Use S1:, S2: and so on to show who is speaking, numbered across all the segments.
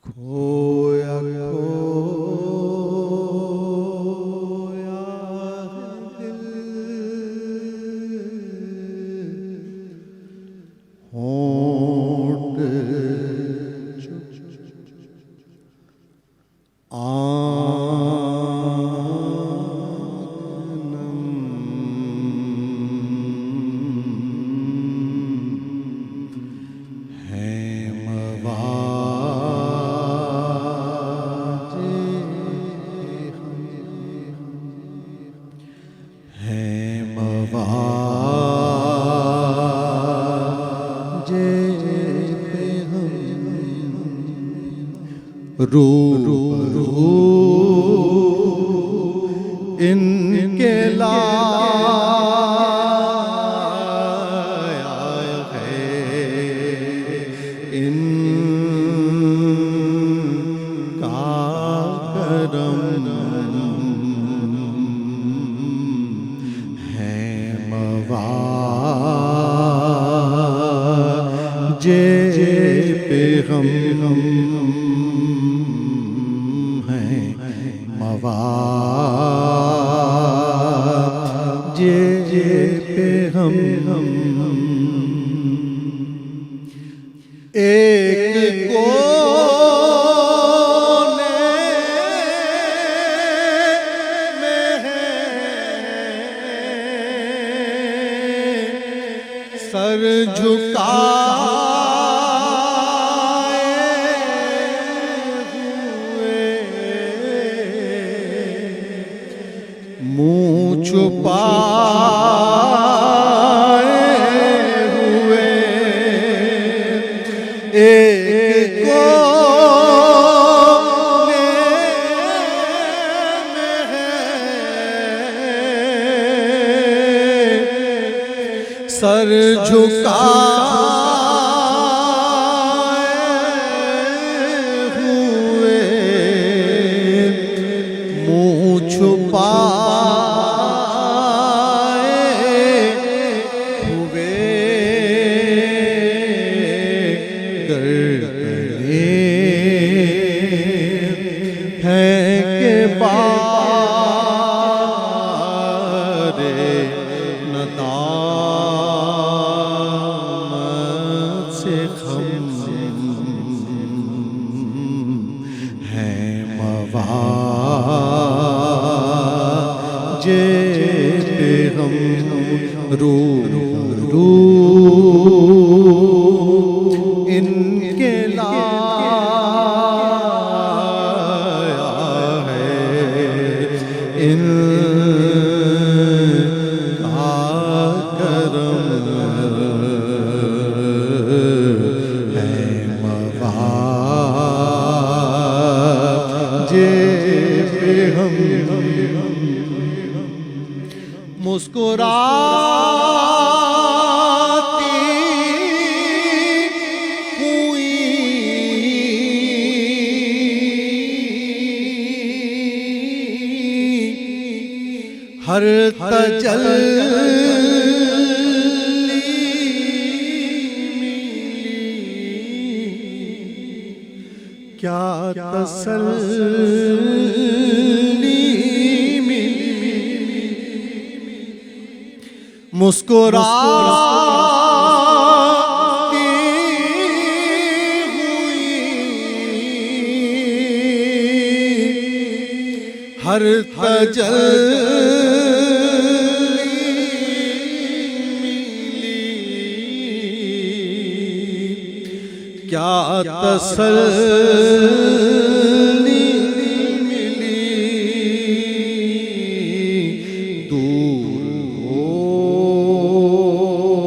S1: खोया खोया है दिल, होंठ रूबरू इनके लाया है, इनका करम है मवाजे पे हम मवाजे पे हम एक कोने में है सर झुका मुँह छुपाए हुए, एक कोने में है सर झुकाए हुए, मुँह छुपा मवाजे पे हम रूबरू इनके लाया है, इनका करम है मवाजे पे हम मुस्कुराती हुई हर तजल्ली क्या तसल्ली मुस्कुराती हुई हर तजल्ली क्या तसल्ली मिली, दूर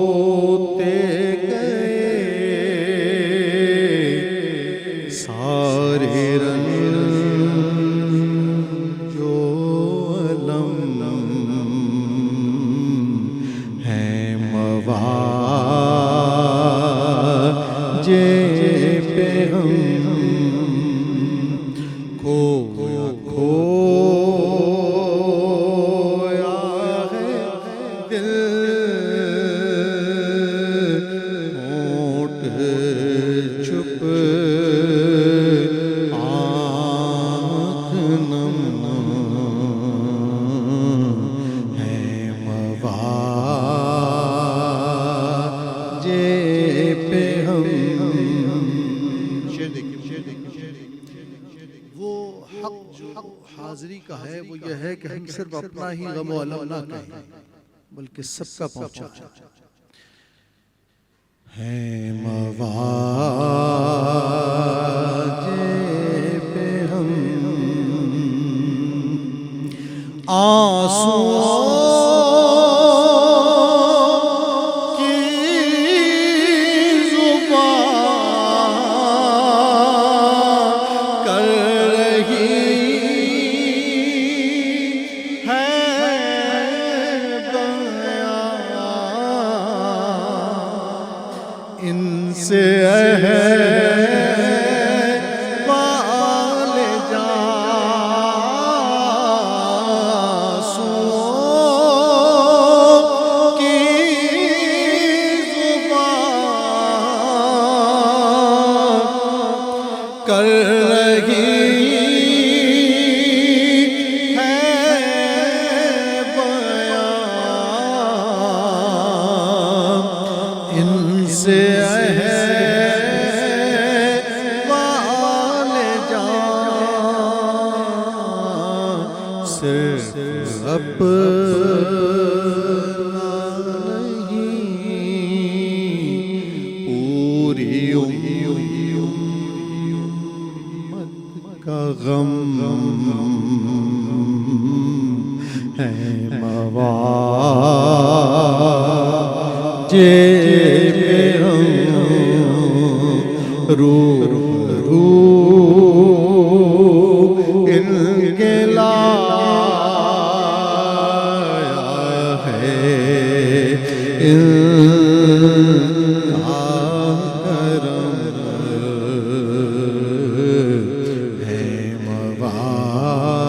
S1: होते गए सारे रंग जो अलम है मवाजे पे हम खोया खोया है दिल, होंठ छुप वो हक जो हाजिरी का है वो यह है कि हम सिर्फ अपना ही गम व अलम ना कहें बल्कि सबका पहुंचा है मवाजे पे हम आंसुओं की जुबान कर रही है बयां इनसे कर रही है बयां इनसे है वाले जान सिर्फ अपना नहीं पूरी का गम है मवाजे पे हम रूबरू इनके लाया है इनका करम है मवा